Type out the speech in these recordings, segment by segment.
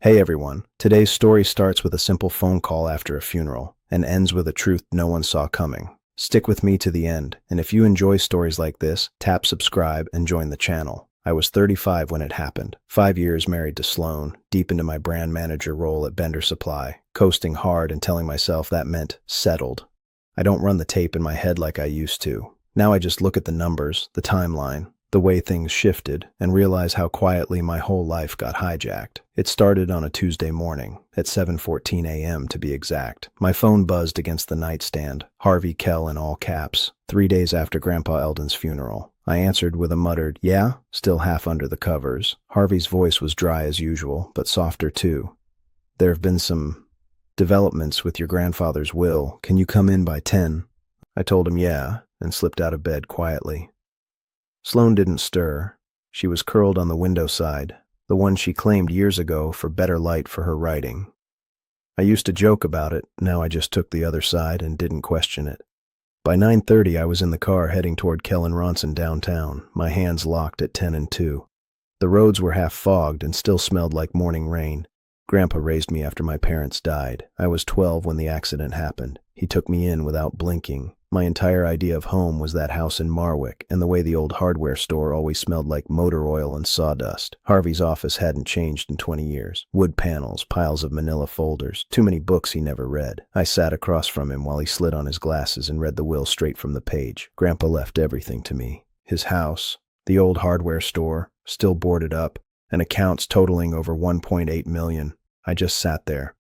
Hey everyone, today's story starts with a simple phone call after a funeral and ends with a truth no one saw coming. Stick with me to the end, and if you enjoy stories like this, tap subscribe and join the channel. I was 35 when it happened, 5 years married to Sloan, deep into my brand manager role at Bender Supply, coasting hard and telling myself that meant settled. I don't run the tape in my head like I used to. Now I just look at the numbers, the timeline, the way things shifted, and realize how quietly my whole life got hijacked. It started on a Tuesday morning, at 7:14 a.m. to be exact. My phone buzzed against the nightstand, Harvey Kell in all caps, 3 days after Grandpa Eldon's funeral. I answered with a muttered, "Yeah?" still half under the covers. Harvey's voice was dry as usual, but softer too. "There have been some developments with your grandfather's will. Can you come in by 10?" I told him yeah, and slipped out of bed quietly. Sloan didn't stir. She was curled on the windowside, the one she claimed years ago for better light for her writing. I used to joke about it, now I just took the other side and didn't question it. By 9:30 I was in the car heading toward Kellen Ronson downtown, my hands locked at 10 and 2. The roads were half fogged and still smelled like morning rain. Grandpa raised me after my parents died. I was 12 when the accident happened. He took me in without blinking. My entire idea of home was that house in Marwick and the way the old hardware store always smelled like motor oil and sawdust. Harvey's office hadn't changed in 20 years. Wood panels, piles of manila folders, too many books he never read. I sat across from him while he slid on his glasses and read the will straight from the page. Grandpa left everything to me. His house, the old hardware store, still boarded up, and accounts totaling over $1.8 million. I just sat there.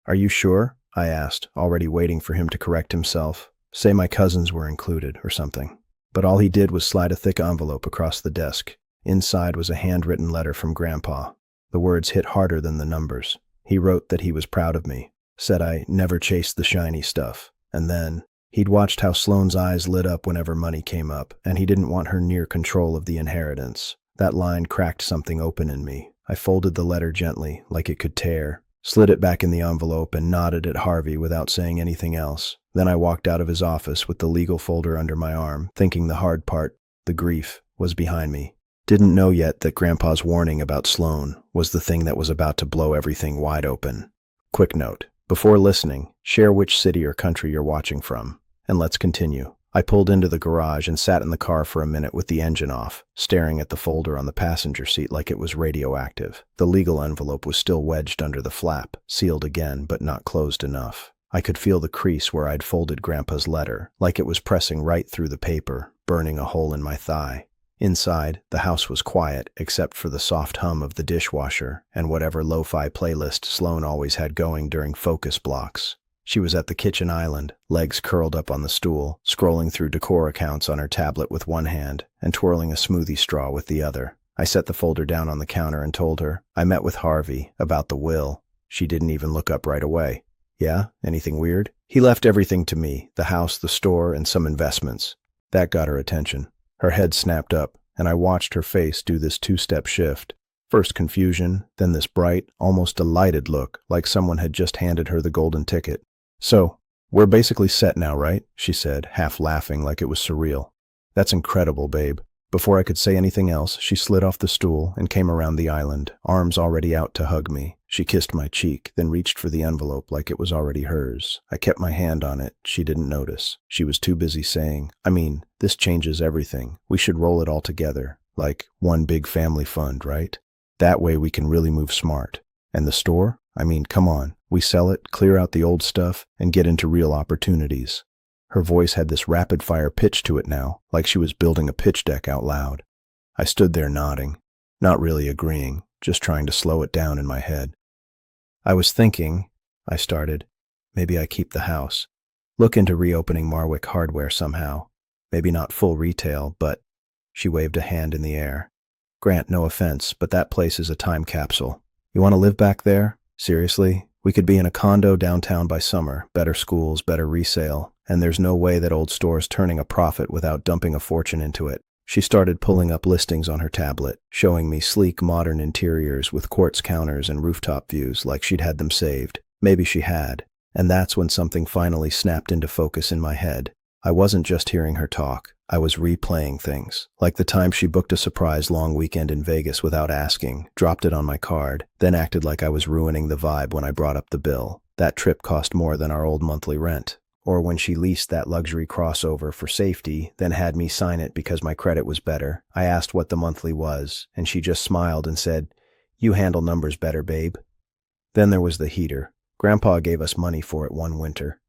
"Are you sure?" I asked, already waiting for him to correct himself. Say my cousins were included, or something. But all he did was slide a thick envelope across the desk. Inside was a handwritten letter from Grandpa. The words hit harder than the numbers. He wrote that he was proud of me, said I never chased the shiny stuff. And then, he'd watched how Sloane's eyes lit up whenever money came up, and he didn't want her near control of the inheritance. That line cracked something open in me. I folded the letter gently, like it could tear, slid it back in the envelope, and nodded at Harvey without saying anything else. Then I walked out of his office with the legal folder under my arm, thinking the hard part, the grief, was behind me. Didn't know yet that Grandpa's warning about Sloan was the thing that was about to blow everything wide open. Quick note: before listening, share which city or country you're watching from. And let's continue. I pulled into the garage and sat in the car for a minute with the engine off, staring at the folder on the passenger seat like it was radioactive. The legal envelope was still wedged under the flap, sealed again, but not closed enough. I could feel the crease where I'd folded Grandpa's letter, like it was pressing right through the paper, burning a hole in my thigh. Inside, the house was quiet, except for the soft hum of the dishwasher and whatever lo-fi playlist Sloan always had going during focus blocks. She was at the kitchen island, legs curled up on the stool, scrolling through decor accounts on her tablet with one hand and twirling a smoothie straw with the other. I set the folder down on the counter and told her I met with Harvey about the will. She didn't even look up right away. "Yeah? Anything weird?" "He left everything to me, the house, the store, and some investments." That got her attention. Her head snapped up, and I watched her face do this two-step shift. First confusion, then this bright, almost delighted look, like someone had just handed her the golden ticket. "So, we're basically set now, right?" she said, half laughing like it was surreal. "That's incredible, babe." Before I could say anything else, she slid off the stool and came around the island, arms already out to hug me. She kissed my cheek, then reached for the envelope like it was already hers. I kept my hand on it. She didn't notice. She was too busy saying, this changes everything. We should roll it all together, like one big family fund, right? That way we can really move smart. And the store? Come on. We sell it, clear out the old stuff, and get into real opportunities. Her voice had this rapid-fire pitch to it now, like she was building a pitch deck out loud. I stood there nodding, not really agreeing, just trying to slow it down in my head. "I was thinking," I started, "maybe I keep the house. Look into reopening Marwick Hardware somehow. Maybe not full retail, but—" She waved a hand in the air. "Grant, no offense, but that place is a time capsule. You want to live back there? Seriously? We could be in a condo downtown by summer, better schools, better resale, and there's no way that old store's turning a profit without dumping a fortune into it." She started pulling up listings on her tablet, showing me sleek modern interiors with quartz counters and rooftop views like she'd had them saved. Maybe she had, and that's when something finally snapped into focus in my head. I wasn't just hearing her talk. I was replaying things, like the time she booked a surprise long weekend in Vegas without asking, dropped it on my card, then acted like I was ruining the vibe when I brought up the bill. That trip cost more than our old monthly rent. Or when she leased that luxury crossover for safety, then had me sign it because my credit was better. I asked what the monthly was, and she just smiled and said, "You handle numbers better, babe." Then there was the heater. Grandpa gave us money for it one winter.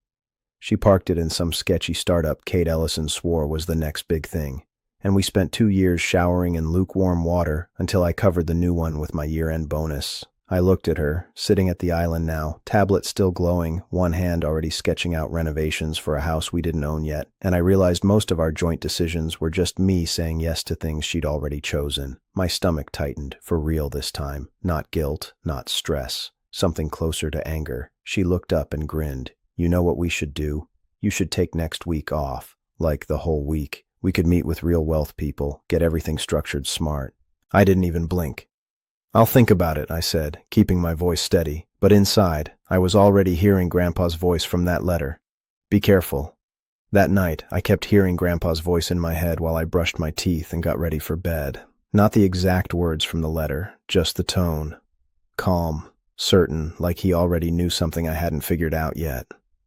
She parked it in some sketchy startup Kate Ellison swore was the next big thing. And we spent 2 years showering in lukewarm water until I covered the new one with my year-end bonus. I looked at her, sitting at the island now, tablet still glowing, one hand already sketching out renovations for a house we didn't own yet, and I realized most of our joint decisions were just me saying yes to things she'd already chosen. My stomach tightened, for real this time. Not guilt, not stress. Something closer to anger. She looked up and grinned. "You know what we should do? You should take next week off. Like the whole week. We could meet with real wealth people, get everything structured smart." I didn't even blink. "I'll think about it," I said, keeping my voice steady. But inside, I was already hearing Grandpa's voice from that letter. "Be careful." That night, I kept hearing Grandpa's voice in my head while I brushed my teeth and got ready for bed. Not the exact words from the letter, just the tone. Calm, certain, like he already knew something I hadn't figured out yet.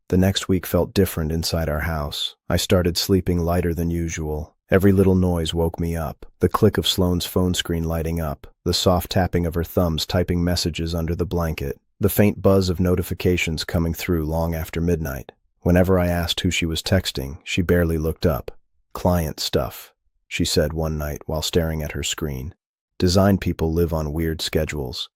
The next week felt different inside our house. I started sleeping lighter than usual. Every little noise woke me up. The click of Sloane's phone screen lighting up, the soft tapping of her thumbs typing messages under the blanket, the faint buzz of notifications coming through long after midnight. Whenever I asked who she was texting, she barely looked up. "Client stuff," she said one night while staring at her screen. "Design people live on weird schedules."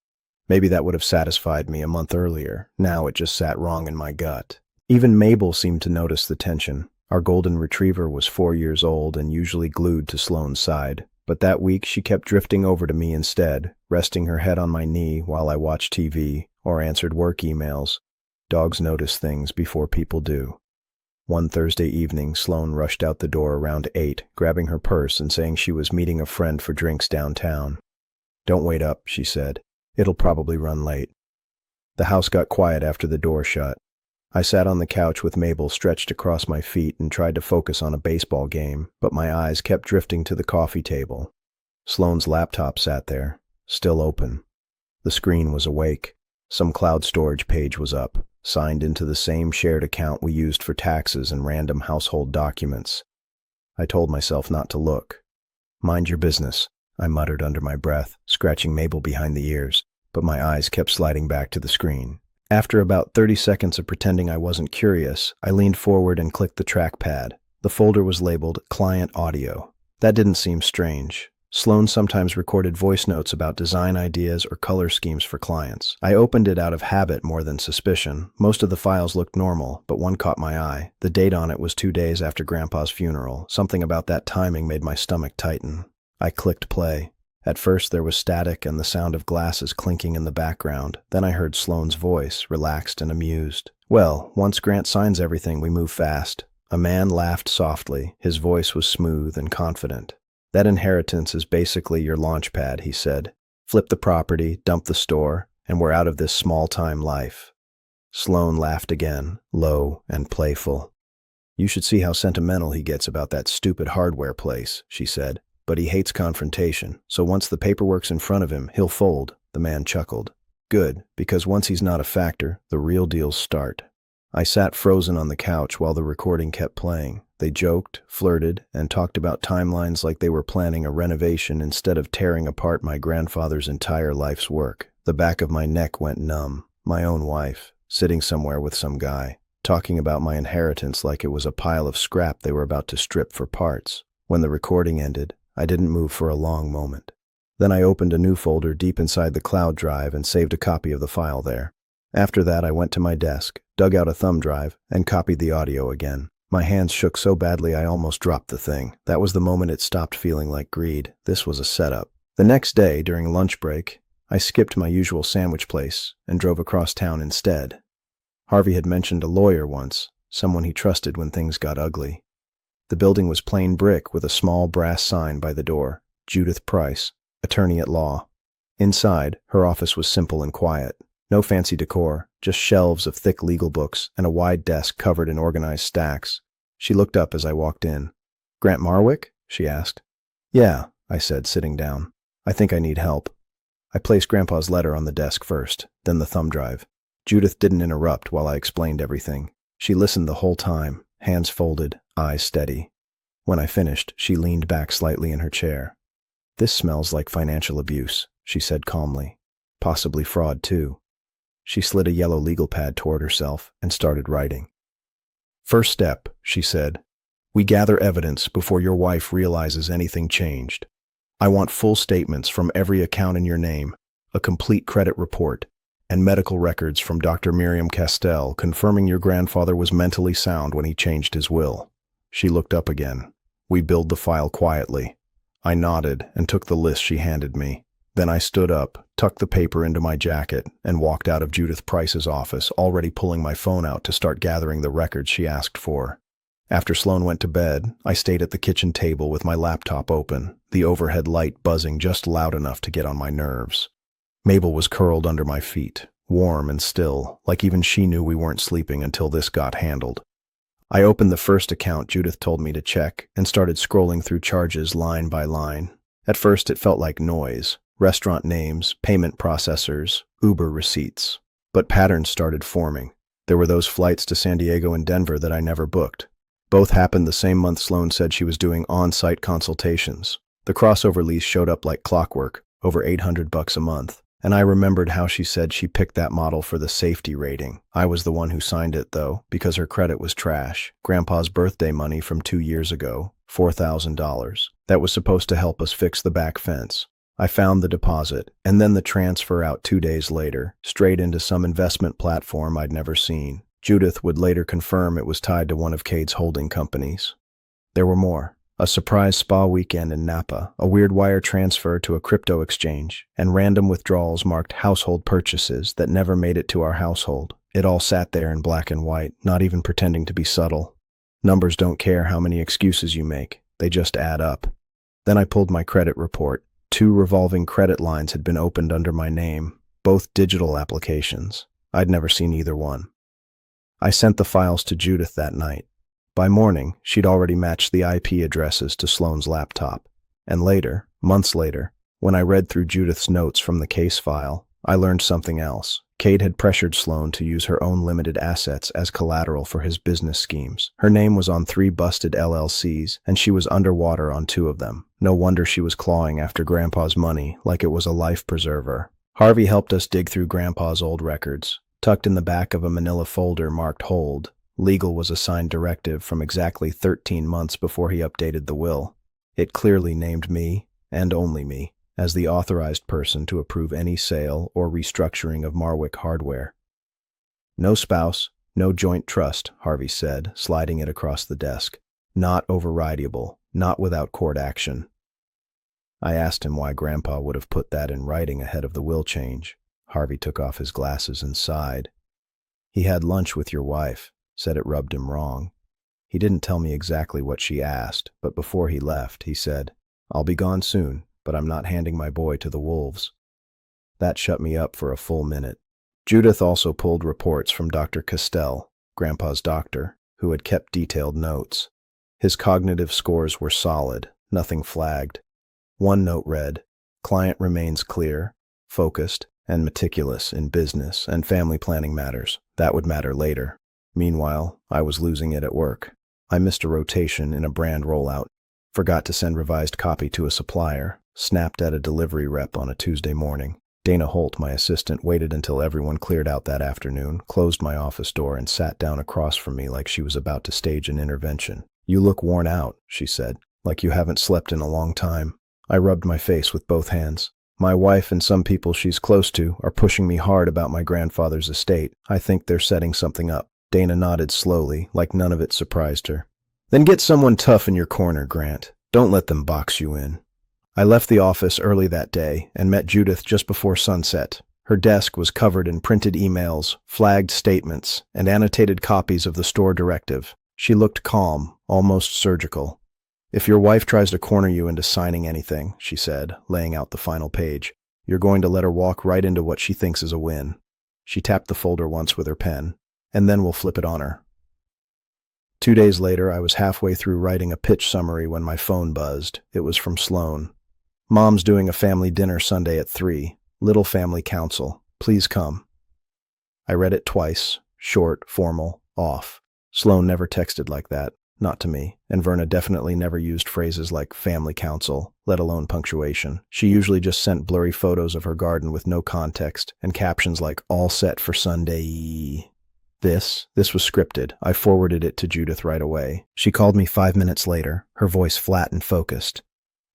Maybe that would have satisfied me a month earlier. Now it just sat wrong in my gut. Even Mabel seemed to notice the tension. Our golden retriever was 4 years old and usually glued to Sloane's side. But that week she kept drifting over to me instead, resting her head on my knee while I watched TV or answered work emails. Dogs notice things before people do. One Thursday evening, Sloane rushed out the door around 8, grabbing her purse and saying she was meeting a friend for drinks downtown. "Don't wait up," she said. "It'll probably run late." The house got quiet after the door shut. I sat on the couch with Mabel stretched across my feet and tried to focus on a baseball game, but my eyes kept drifting to the coffee table. Sloane's laptop sat there, still open. The screen was awake. Some cloud storage page was up, signed into the same shared account we used for taxes and random household documents. I told myself not to look. "Mind your business," I muttered under my breath, scratching Mabel behind the ears, but my eyes kept sliding back to the screen. After about 30 seconds of pretending I wasn't curious, I leaned forward and clicked the trackpad. The folder was labeled Client Audio. That didn't seem strange. Sloane sometimes recorded voice notes about design ideas or color schemes for clients. I opened it out of habit more than suspicion. Most of the files looked normal, but one caught my eye. The date on it was 2 days after Grandpa's funeral. Something about that timing made my stomach tighten. I clicked play. At first there was static and the sound of glasses clinking in the background. Then I heard Sloane's voice, relaxed and amused. "Well, once Grant signs everything, we move fast." A man laughed softly. His voice was smooth and confident. "That inheritance is basically your launch pad," he said. "Flip the property, dump the store, and we're out of this small-time life." Sloane laughed again, low and playful. "You should see how sentimental he gets about that stupid hardware place," she said. "But he hates confrontation, so once the paperwork's in front of him, he'll fold." The man chuckled. "Good, because once he's not a factor, the real deals start." I sat frozen on the couch while the recording kept playing. They joked, flirted, and talked about timelines like they were planning a renovation instead of tearing apart my grandfather's entire life's work. The back of my neck went numb. My own wife, sitting somewhere with some guy, talking about my inheritance like it was a pile of scrap they were about to strip for parts. When the recording ended, I didn't move for a long moment. Then I opened a new folder deep inside the cloud drive and saved a copy of the file there. After that, I went to my desk, dug out a thumb drive, and copied the audio again. My hands shook so badly I almost dropped the thing. That was the moment it stopped feeling like greed. This was a setup. The next day, during lunch break, I skipped my usual sandwich place and drove across town instead. Harvey had mentioned a lawyer once, someone he trusted when things got ugly. The building was plain brick with a small brass sign by the door, Judith Price, attorney at law. Inside, her office was simple and quiet. No fancy decor, just shelves of thick legal books and a wide desk covered in organized stacks. She looked up as I walked in. Grant Marwick? She asked. Yeah, I said, sitting down. I think I need help. I placed Grandpa's letter on the desk first, then the thumb drive. Judith didn't interrupt while I explained everything. She listened the whole time, hands folded, eyes steady. When I finished, she leaned back slightly in her chair. This smells like financial abuse, she said calmly. Possibly fraud, too. She slid a yellow legal pad toward herself and started writing. First step, she said. We gather evidence before your wife realizes anything changed. I want full statements from every account in your name, a complete credit report, and medical records from Dr. Miriam Castell confirming your grandfather was mentally sound when he changed his will. She looked up again. We billed the file quietly. I nodded and took the list she handed me. Then I stood up, tucked the paper into my jacket, and walked out of Judith Price's office, already pulling my phone out to start gathering the records she asked for. After Sloan went to bed, I stayed at the kitchen table with my laptop open, the overhead light buzzing just loud enough to get on my nerves. Mabel was curled under my feet, warm and still, like even she knew we weren't sleeping until this got handled. I opened the first account Judith told me to check and started scrolling through charges line by line. At first it felt like noise, restaurant names, payment processors, Uber receipts. But patterns started forming. There were those flights to San Diego and Denver that I never booked. Both happened the same month Sloan said she was doing on-site consultations. The crossover lease showed up like clockwork, over $800 a month. And I remembered how she said she picked that model for the safety rating. I was the one who signed it, though, because her credit was trash. Grandpa's birthday money from 2 years ago, $4,000. That was supposed to help us fix the back fence. I found the deposit, and then the transfer out 2 days later, straight into some investment platform I'd never seen. Judith would later confirm it was tied to one of Cade's holding companies. There were more. A surprise spa weekend in Napa, a weird wire transfer to a crypto exchange, and random withdrawals marked household purchases that never made it to our household. It all sat there in black and white, not even pretending to be subtle. Numbers don't care how many excuses you make. They just add up. Then I pulled my credit report. 2 revolving credit lines had been opened under my name, both digital applications. I'd never seen either one. I sent the files to Judith that night. By morning, she'd already matched the IP addresses to Sloan's laptop. And later, months later, when I read through Judith's notes from the case file, I learned something else. Cade had pressured Sloan to use her own limited assets as collateral for his business schemes. Her name was on 3 busted LLCs, and she was underwater on 2 of them. No wonder she was clawing after Grandpa's money like it was a life preserver. Harvey helped us dig through Grandpa's old records. Tucked in the back of a manila folder marked Hold, legal was a signed directive from exactly 13 months before he updated the will. It clearly named me, and only me, as the authorized person to approve any sale or restructuring of Marwick hardware. No spouse, no joint trust, Harvey said, sliding it across the desk. Not overrideable, not without court action. I asked him why Grandpa would have put that in writing ahead of the will change. Harvey took off his glasses and sighed. He had lunch with your wife, said it rubbed him wrong. He didn't tell me exactly what she asked, but before he left, he said, I'll be gone soon, but I'm not handing my boy to the wolves. That shut me up for a full minute. Judith also pulled reports from Dr. Castell, Grandpa's doctor, who had kept detailed notes. His cognitive scores were solid, nothing flagged. One note read, Client remains clear, focused, and meticulous in business and family planning matters. That would matter later. Meanwhile, I was losing it at work. I missed a rotation in a brand rollout, forgot to send revised copy to a supplier, snapped at a delivery rep on a Tuesday morning. Dana Holt, my assistant, waited until everyone cleared out that afternoon, closed my office door, and sat down across from me like she was about to stage an intervention. You look worn out, she said, like you haven't slept in a long time. I rubbed my face with both hands. My wife and some people she's close to are pushing me hard about my grandfather's estate. I think they're setting something up. Dana nodded slowly, like none of it surprised her. Then get someone tough in your corner, Grant. Don't let them box you in. I left the office early that day and met Judith just before sunset. Her desk was covered in printed emails, flagged statements, and annotated copies of the store directive. She looked calm, almost surgical. If your wife tries to corner you into signing anything, she said, laying out the final page, you're going to let her walk right into what she thinks is a win. She tapped the folder once with her pen, and then we'll flip it on her. 2 days later, I was halfway through writing a pitch summary when my phone buzzed. It was from Sloan. Mom's doing a family dinner Sunday at 3. Little family council. Please come. I read it twice. Short, formal, off. Sloan never texted like that. Not to me. And Verna definitely never used phrases like family council, let alone punctuation. She usually just sent blurry photos of her garden with no context and captions like all set for Sunday. This was scripted. I forwarded it to Judith right away. She called me 5 minutes later, her voice flat and focused.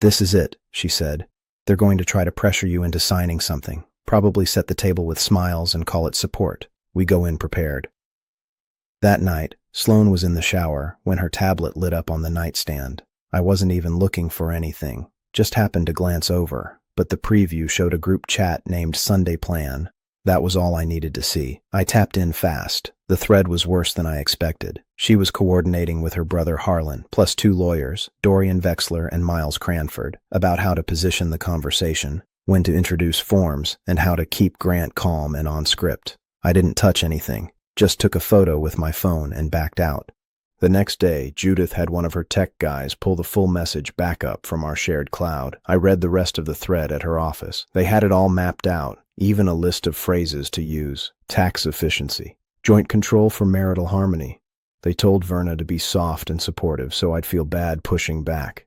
"This is it," she said. "They're going to try to pressure you into signing something. Probably set the table with smiles and call it support. We go in prepared." That night, Sloan was in the shower when her tablet lit up on the nightstand. I wasn't even looking for anything, just happened to glance over, but the preview showed a group chat named Sunday Plan. That was all I needed to see. I tapped in fast. The thread was worse than I expected. She was coordinating with her brother Harlan, plus 2 lawyers, Dorian Vexler and Miles Cranford, about how to position the conversation, when to introduce forms, and how to keep Grant calm and on script. I didn't touch anything. Just took a photo with my phone and backed out. The next day, Judith had one of her tech guys pull the full message back up from our shared cloud. I read the rest of the thread at her office. They had it all mapped out, even a list of phrases to use. Tax efficiency. Joint control for marital harmony. They told Verna to be soft and supportive so I'd feel bad pushing back.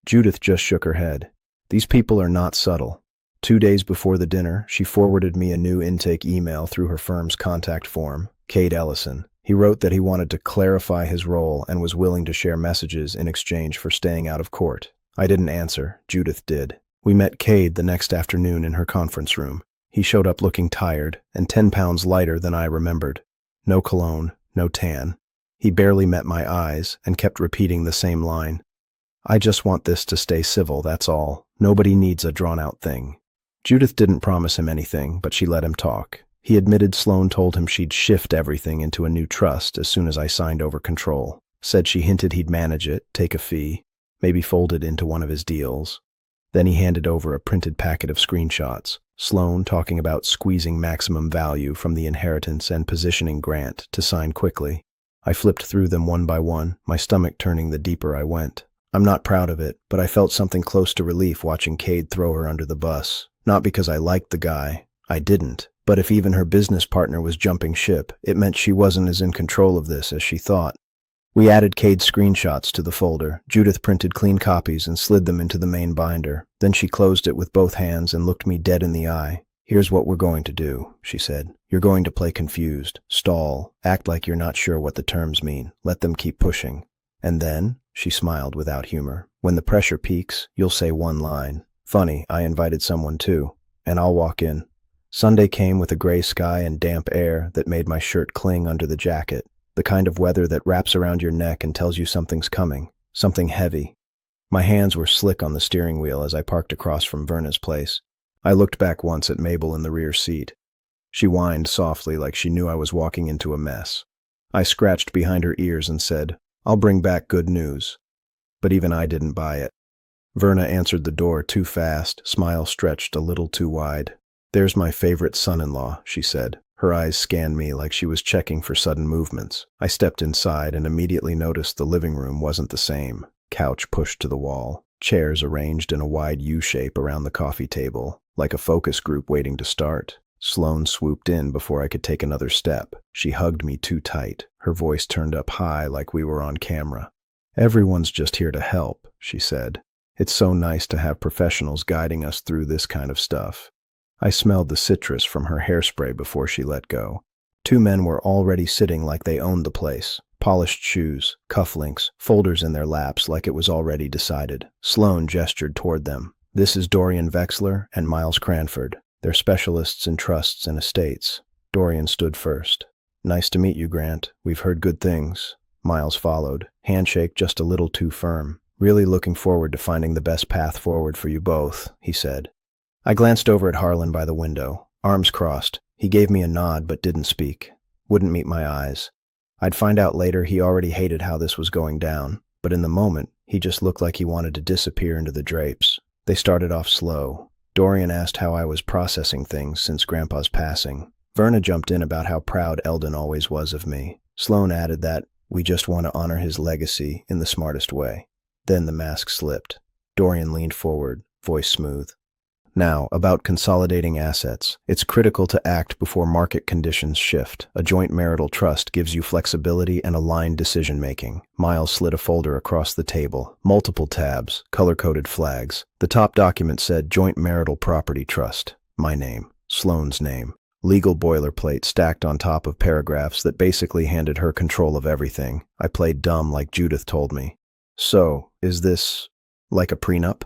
Judith just shook her head. These people are not subtle. 2 days before the dinner, she forwarded me a new intake email through her firm's contact form. Cade Ellison. He wrote that he wanted to clarify his role and was willing to share messages in exchange for staying out of court. I didn't answer. Judith did. We met Cade the next afternoon in her conference room. He showed up looking tired and 10 pounds lighter than I remembered. No cologne, no tan. He barely met my eyes and kept repeating the same line. "I just want this to stay civil, that's all. Nobody needs a drawn-out thing." Judith didn't promise him anything, but she let him talk. He admitted Sloan told him she'd shift everything into a new trust as soon as I signed over control. Said she hinted he'd manage it, take a fee, maybe fold it into one of his deals. Then he handed over a printed packet of screenshots. Sloan talking about squeezing maximum value from the inheritance and positioning Grant to sign quickly. I flipped through them one by one, my stomach turning the deeper I went. I'm not proud of it, but I felt something close to relief watching Cade throw her under the bus. Not because I liked the guy. I didn't. But if even her business partner was jumping ship, it meant she wasn't as in control of this as she thought. We added Cade's screenshots to the folder. Judith printed clean copies and slid them into the main binder. Then she closed it with both hands and looked me dead in the eye. "Here's what we're going to do," she said. "You're going to play confused, stall, act like you're not sure what the terms mean, let them keep pushing. And then," she smiled without humor, "when the pressure peaks, you'll say one line. Funny, I invited someone too, and I'll walk in." Sunday came with a gray sky and damp air that made my shirt cling under the jacket, the kind of weather that wraps around your neck and tells you something's coming, something heavy. My hands were slick on the steering wheel as I parked across from Verna's place. I looked back once at Mabel in the rear seat. She whined softly like she knew I was walking into a mess. I scratched behind her ears and said, "I'll bring back good news." But even I didn't buy it. Verna answered the door too fast, smile stretched a little too wide. "There's my favorite son-in-law," she said. Her eyes scanned me like she was checking for sudden movements. I stepped inside and immediately noticed the living room wasn't the same. Couch pushed to the wall, chairs arranged in a wide U-shape around the coffee table, like a focus group waiting to start. Sloan swooped in before I could take another step. She hugged me too tight, her voice turned up high like we were on camera. "Everyone's just here to help," she said. "It's so nice to have professionals guiding us through this kind of stuff." I smelled the citrus from her hairspray before she let go. 2 men were already sitting like they owned the place. Polished shoes, cufflinks, folders in their laps like it was already decided. Sloan gestured toward them. "This is Dorian Vexler and Miles Cranford. They're specialists in trusts and estates." Dorian stood first. "Nice to meet you, Grant. We've heard good things." Miles followed, handshake just a little too firm. "Really looking forward to finding the best path forward for you both," he said. I glanced over at Harlan by the window, arms crossed. He gave me a nod but didn't speak. Wouldn't meet my eyes. I'd find out later he already hated how this was going down, but in the moment, he just looked like he wanted to disappear into the drapes. They started off slow. Dorian asked how I was processing things since Grandpa's passing. Verna jumped in about how proud Eldon always was of me. Sloan added that, We just want to honor his legacy in the smartest way. Then the mask slipped. Dorian leaned forward, voice smooth. Now, about consolidating assets. It's critical to act before market conditions shift. A joint marital trust gives you flexibility and aligned decision-making. Miles slid a folder across the table. Multiple tabs, color-coded flags. The top document said Joint Marital Property Trust. My name. Sloane's name. Legal boilerplate stacked on top of paragraphs that basically handed her control of everything. I played dumb like Judith told me. So, is this like a prenup?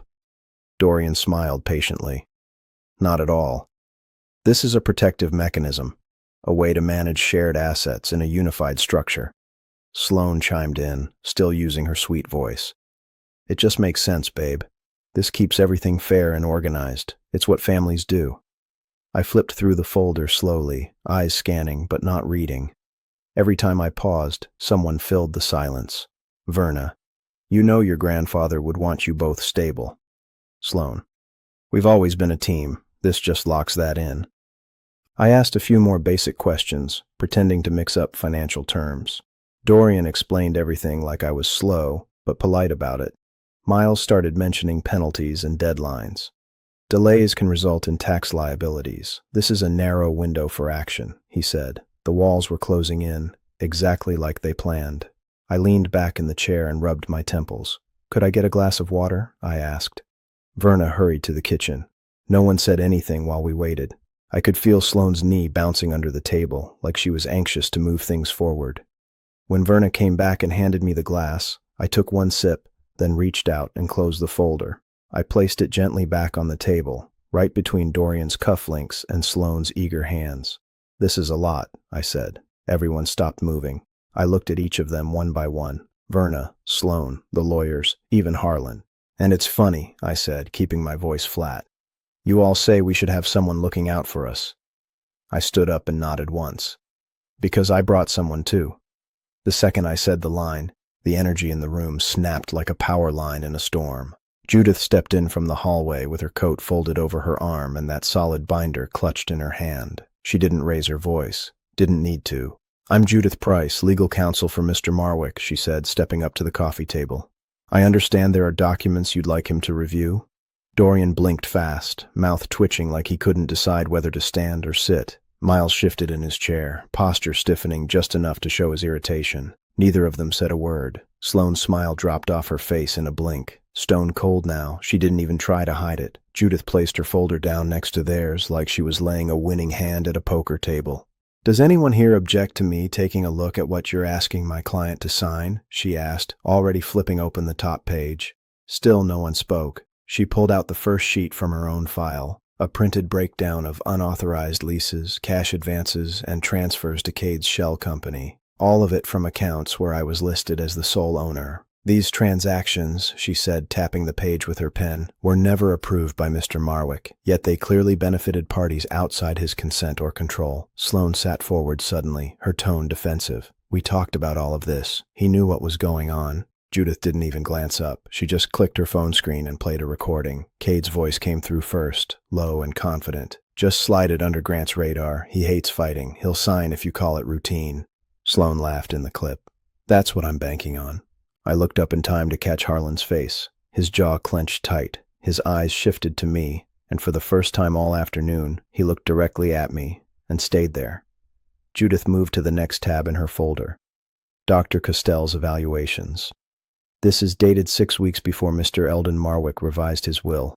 Dorian smiled patiently. Not at all. This is a protective mechanism, a way to manage shared assets in a unified structure. Sloane chimed in, still using her sweet voice. It just makes sense, babe. This keeps everything fair and organized. It's what families do. I flipped through the folder slowly, eyes scanning but not reading. Every time I paused, someone filled the silence. Verna, you know your grandfather would want you both stable. Sloane, we've always been a team. This just locks that in. I asked a few more basic questions, pretending to mix up financial terms. Dorian explained everything like I was slow, but polite about it. Miles started mentioning penalties and deadlines. Delays can result in tax liabilities. This is a narrow window for action, he said. The walls were closing in, exactly like they planned. I leaned back in the chair and rubbed my temples. Could I get a glass of water? I asked. Verna hurried to the kitchen. No one said anything while we waited. I could feel Sloane's knee bouncing under the table, like she was anxious to move things forward. When Verna came back and handed me the glass, I took one sip, then reached out and closed the folder. I placed it gently back on the table, right between Dorian's cufflinks and Sloane's eager hands. This is a lot, I said. Everyone stopped moving. I looked at each of them one by one. Verna, Sloane, the lawyers, even Harlan. And it's funny, I said, keeping my voice flat. You all say we should have someone looking out for us. I stood up and nodded once. Because I brought someone too. The second I said the line, the energy in the room snapped like a power line in a storm. Judith stepped in from the hallway with her coat folded over her arm and that solid binder clutched in her hand. She didn't raise her voice. Didn't need to. I'm Judith Price, legal counsel for Mr. Marwick, she said, stepping up to the coffee table. I understand there are documents you'd like him to review. Dorian blinked fast, mouth twitching like he couldn't decide whether to stand or sit. Miles shifted in his chair, posture stiffening just enough to show his irritation. Neither of them said a word. Sloane's smile dropped off her face in a blink. Stone cold now, she didn't even try to hide it. Judith placed her folder down next to theirs like she was laying a winning hand at a poker table. Does anyone here object to me taking a look at what you're asking my client to sign? She asked, already flipping open the top page. Still no one spoke. She pulled out the first sheet from her own file, a printed breakdown of unauthorized leases, cash advances, and transfers to Cade's shell company. All of it from accounts where I was listed as the sole owner. These transactions, she said, tapping the page with her pen, were never approved by Mr. Marwick, yet they clearly benefited parties outside his consent or control. Sloane sat forward suddenly, her tone defensive. We talked about all of this. He knew what was going on. Judith didn't even glance up. She just clicked her phone screen and played a recording. Cade's voice came through first, low and confident. Just slide it under Grant's radar. He hates fighting. He'll sign if you call it routine. Sloane laughed in the clip. That's what I'm banking on. I looked up in time to catch Harlan's face. His jaw clenched tight. His eyes shifted to me, and for the first time all afternoon, he looked directly at me and stayed there. Judith moved to the next tab in her folder. Dr. Costell's evaluations. This is dated 6 weeks before Mr. Eldon Marwick revised his will.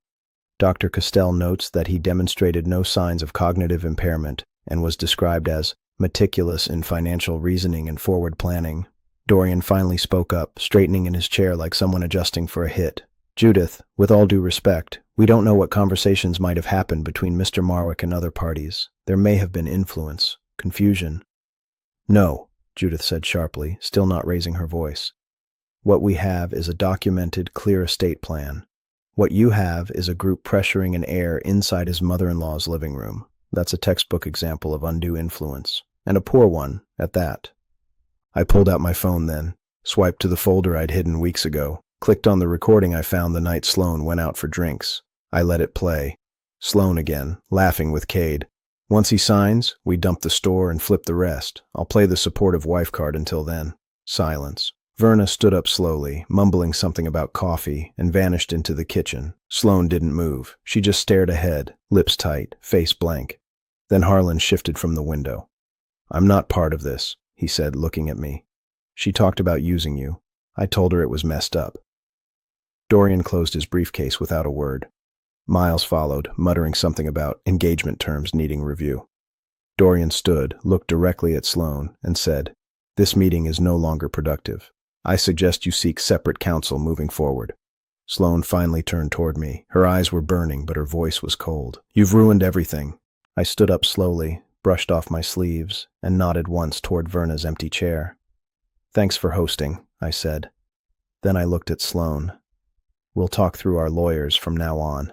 Dr. Costell notes that he demonstrated no signs of cognitive impairment and was described as meticulous in financial reasoning and forward planning. Dorian finally spoke up, straightening in his chair like someone adjusting for a hit. Judith, with all due respect, we don't know what conversations might have happened between Mr. Marwick and other parties. There may have been influence, confusion. No, Judith said sharply, still not raising her voice. What we have is a documented, clear estate plan. What you have is a group pressuring an heir inside his mother-in-law's living room. That's a textbook example of undue influence, and a poor one, at that. I pulled out my phone then, swiped to the folder I'd hidden weeks ago, clicked on the recording I found the night Sloane went out for drinks. I let it play. Sloane again, laughing with Cade. Once he signs, we dump the store and flip the rest. I'll play the supportive wife card until then. Silence. Verna stood up slowly, mumbling something about coffee, and vanished into the kitchen. Sloane didn't move. She just stared ahead, lips tight, face blank. Then Harlan shifted from the window. "I'm not part of this," he said, looking at me. "She talked about using you. I told her it was messed up." Dorian closed his briefcase without a word. Miles followed, muttering something about engagement terms needing review. Dorian stood, looked directly at Sloane, and said, "This meeting is no longer productive. I suggest you seek separate counsel moving forward." Sloane finally turned toward me. Her eyes were burning, but her voice was cold. "You've ruined everything." I stood up slowly, brushed off my sleeves, and nodded once toward Verna's empty chair. "Thanks for hosting," I said. Then I looked at Sloane. "We'll talk through our lawyers from now on."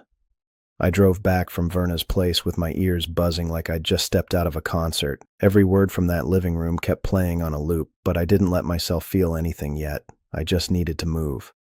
I drove back from Verna's place with my ears buzzing like I'd just stepped out of a concert. Every word from that living room kept playing on a loop, but I didn't let myself feel anything yet. I just needed to move.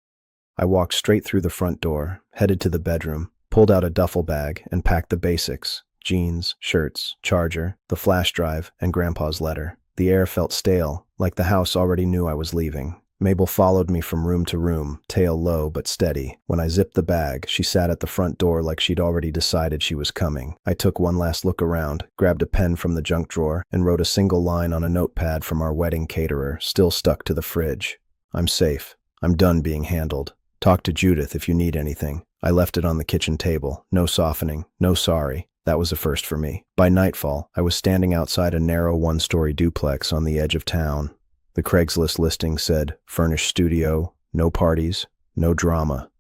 I walked straight through the front door, headed to the bedroom, pulled out a duffel bag, and packed the basics: jeans, shirts, charger, the flash drive, and Grandpa's letter. The air felt stale, like the house already knew I was leaving. Mabel followed me from room to room, tail low but steady. When I zipped the bag, she sat at the front door like she'd already decided she was coming. I took one last look around, grabbed a pen from the junk drawer, and wrote a single line on a notepad from our wedding caterer, still stuck to the fridge. "I'm safe. I'm done being handled. Talk to Judith if you need anything." I left it on the kitchen table. No softening, no sorry. That was a first for me. By nightfall, I was standing outside a narrow one-story duplex on the edge of town. The Craigslist listing said, "Furnished studio, no parties, no drama."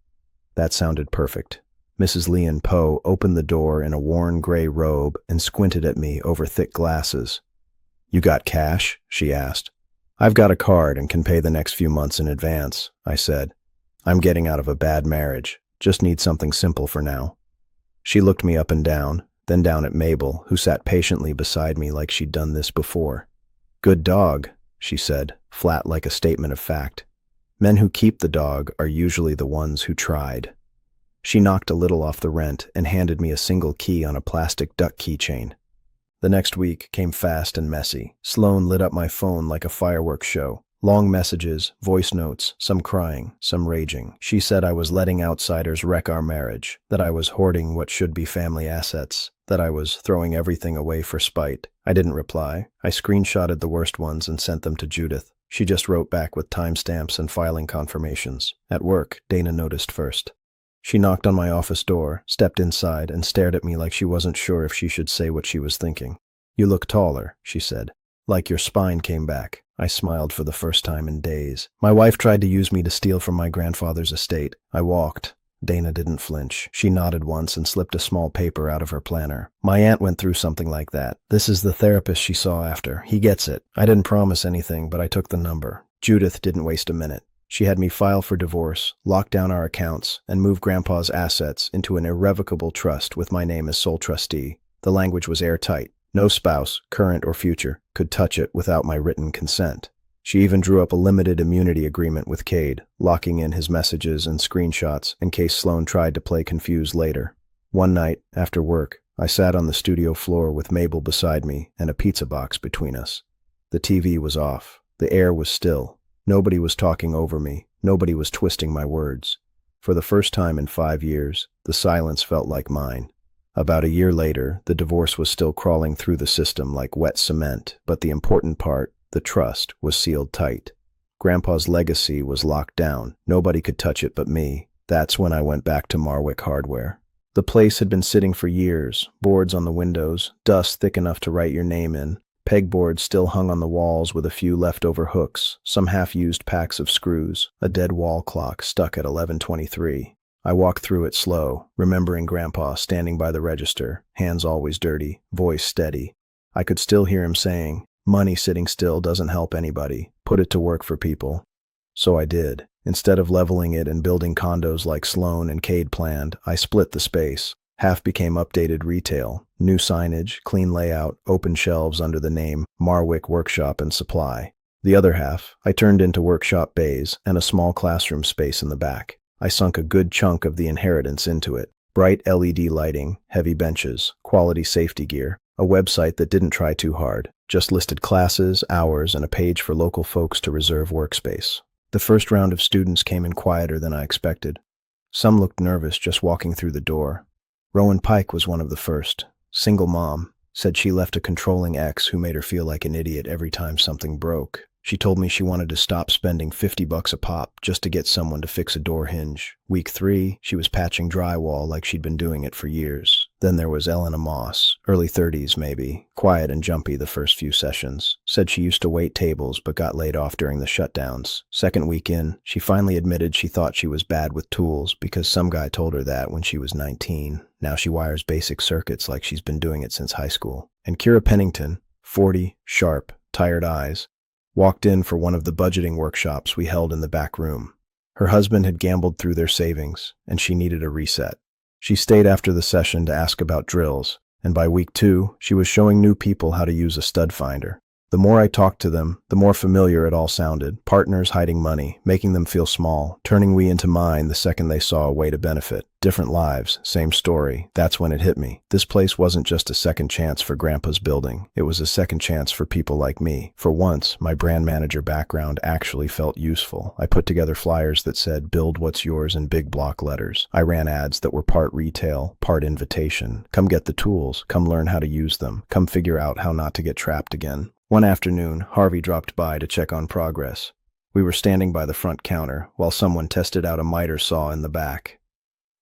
That sounded perfect. Mrs. Leon Poe opened the door in a worn gray robe and squinted at me over thick glasses. "You got cash?" she asked. "I've got a card and can pay the next few months in advance," I said. "I'm getting out of a bad marriage. Just need something simple for now." She looked me up and down, then down at Mabel, who sat patiently beside me like she'd done this before. "Good dog," she said, flat like a statement of fact. "Men who keep the dog are usually the ones who tried." She knocked a little off the rent and handed me a single key on a plastic duck keychain. The next week came fast and messy. Sloane lit up my phone like a fireworks show. Long messages, voice notes, some crying, some raging. She said I was letting outsiders wreck our marriage, that I was hoarding what should be family assets, that I was throwing everything away for spite. I didn't reply. I screenshotted the worst ones and sent them to Judith. She just wrote back with timestamps and filing confirmations. At work, Dana noticed first. She knocked on my office door, stepped inside, and stared at me like she wasn't sure if she should say what she was thinking. "You look taller," she said. "Like your spine came back." I smiled for the first time in days. "My wife tried to use me to steal from my grandfather's estate. I walked." Dana didn't flinch. She nodded once and slipped a small paper out of her planner. "My aunt went through something like that. This is the therapist she saw after. He gets it. I didn't promise anything, but I took the number." Judith didn't waste a minute. She had me file for divorce, lock down our accounts, and move Grandpa's assets into an irrevocable trust with my name as sole trustee. The language was airtight. No spouse, current or future, could touch it without my written consent. She even drew up a limited immunity agreement with Cade, locking in his messages and screenshots in case Sloane tried to play confused later. One night, after work, I sat on the studio floor with Mabel beside me and a pizza box between us. The TV was off. The air was still. Nobody was talking over me. Nobody was twisting my words. For the first time in 5 years, the silence felt like mine. About a year later, the divorce was still crawling through the system like wet cement, but the important part, the trust, was sealed tight. Grandpa's legacy was locked down. Nobody could touch it but me. That's when I went back to Marwick Hardware. The place had been sitting for years, boards on the windows, dust thick enough to write your name in, pegboards still hung on the walls with a few leftover hooks, some half-used packs of screws, a dead wall clock stuck at 11:23. I walked through it slow, remembering Grandpa standing by the register, hands always dirty, voice steady. I could still hear him saying, "Money sitting still doesn't help anybody. Put it to work for people." So I did. Instead of leveling it and building condos like Sloane and Cade planned, I split the space. Half became updated retail, new signage, clean layout, open shelves under the name Marwick Workshop and Supply. The other half I turned into workshop bays and a small classroom space in the back. I sunk a good chunk of the inheritance into it. Bright LED lighting, heavy benches, quality safety gear. A website that didn't try too hard, just listed classes, hours, and a page for local folks to reserve workspace. The first round of students came in quieter than I expected. Some looked nervous just walking through the door. Rowan Pike was one of the first. Single mom, said she left a controlling ex who made her feel like an idiot every time something broke. She told me she wanted to stop spending $50 a pop just to get someone to fix a door hinge. Week 3, she was patching drywall like she'd been doing it for years. Then there was Elena Moss, early 30s maybe, quiet and jumpy the first few sessions. Said she used to wait tables but got laid off during the shutdowns. Second week in, she finally admitted she thought she was bad with tools because some guy told her that when she was 19. Now she wires basic circuits like she's been doing it since high school. And Kira Pennington, 40, sharp, tired eyes, walked in for one of the budgeting workshops we held in the back room. Her husband had gambled through their savings, and she needed a reset. She stayed after the session to ask about drills, and by week 2, she was showing new people how to use a stud finder. The more I talked to them, the more familiar it all sounded. Partners hiding money, making them feel small, turning we into mine the second they saw a way to benefit. Different lives, same story. That's when it hit me. This place wasn't just a second chance for Grandpa's building. It was a second chance for people like me. For once, my brand manager background actually felt useful. I put together flyers that said, "Build what's yours" in big block letters. I ran ads that were part retail, part invitation. Come get the tools. Come learn how to use them. Come figure out how not to get trapped again. One afternoon, Harvey dropped by to check on progress. We were standing by the front counter while someone tested out a miter saw in the back.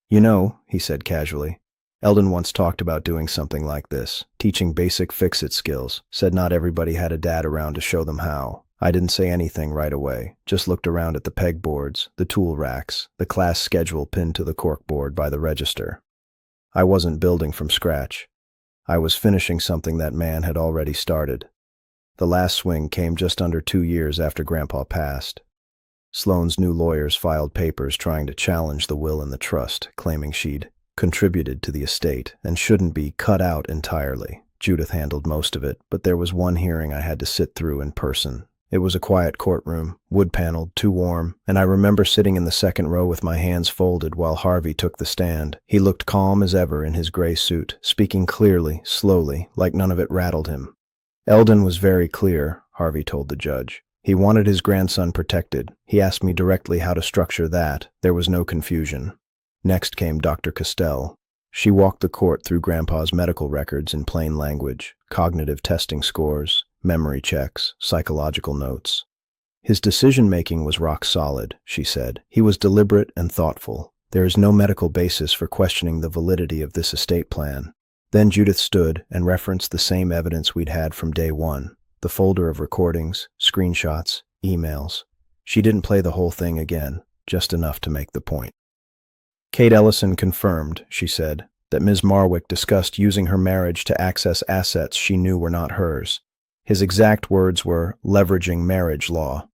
"You know," he said casually, "Eldon once talked about doing something like this, teaching basic fix-it skills, said not everybody had a dad around to show them how." I didn't say anything right away, just looked around at the pegboards, the tool racks, the class schedule pinned to the corkboard by the register. I wasn't building from scratch. I was finishing something that man had already started. The last swing came just under 2 years after Grandpa passed. Sloane's new lawyers filed papers trying to challenge the will and the trust, claiming she'd contributed to the estate and shouldn't be cut out entirely. Judith handled most of it, but there was one hearing I had to sit through in person. It was a quiet courtroom, wood-paneled, too warm, and I remember sitting in the second row with my hands folded while Harvey took the stand. He looked calm as ever in his gray suit, speaking clearly, slowly, like none of it rattled him. Eldon was very clear, Harvey told the judge. He wanted his grandson protected. He asked me directly how to structure that. There was no confusion. Next came Dr. Castell. She walked the court through Grandpa's medical records in plain language, cognitive testing scores, memory checks, psychological notes. His decision-making was rock solid, she said. He was deliberate and thoughtful. There is no medical basis for questioning the validity of this estate plan. Then Judith stood and referenced the same evidence we'd had from day one, the folder of recordings, screenshots, emails. She didn't play the whole thing again, just enough to make the point. Kate Ellison confirmed, she said, that Ms. Marwick discussed using her marriage to access assets she knew were not hers. His exact words were, leveraging marriage law.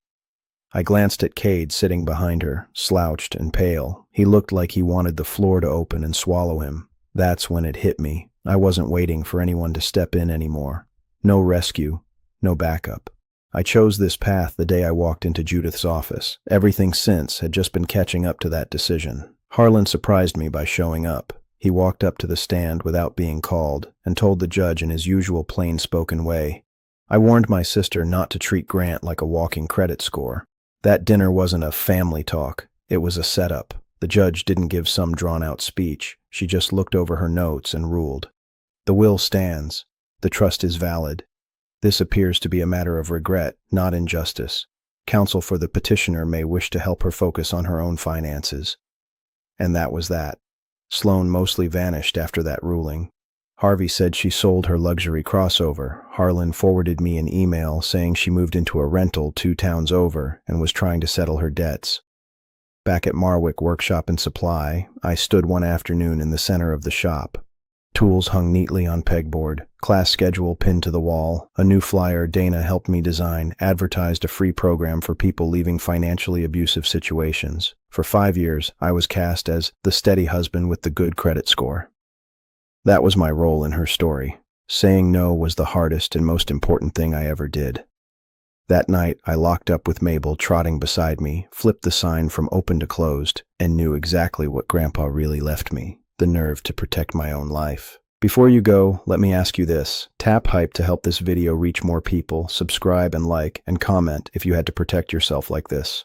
I glanced at Cade sitting behind her, slouched and pale. He looked like he wanted the floor to open and swallow him. That's when it hit me. I wasn't waiting for anyone to step in anymore. No rescue, no backup. I chose this path the day I walked into Judith's office. Everything since had just been catching up to that decision. Harlan surprised me by showing up. He walked up to the stand without being called and told the judge in his usual plain-spoken way, "I warned my sister not to treat Grant like a walking credit score. That dinner wasn't a family talk. It was a setup." The judge didn't give some drawn-out speech. She just looked over her notes and ruled. "The will stands. The trust is valid. This appears to be a matter of regret, not injustice. Counsel for the petitioner may wish to help her focus on her own finances." And that was that. Sloane mostly vanished after that ruling. Harvey said she sold her luxury crossover. Harlan forwarded me an email saying she moved into a rental 2 towns over and was trying to settle her debts. Back at Marwick Workshop and Supply, I stood one afternoon in the center of the shop. Tools hung neatly on pegboard, class schedule pinned to the wall, a new flyer Dana helped me design, advertised a free program for people leaving financially abusive situations. For 5 years, I was cast as the steady husband with the good credit score. That was my role in her story. Saying no was the hardest and most important thing I ever did. That night, I locked up with Mabel trotting beside me, flipped the sign from open to closed, and knew exactly what Grandpa really left me, the nerve to protect my own life. Before you go, let me ask you this. Tap hype to help this video reach more people, subscribe and like, and comment if you had to protect yourself like this.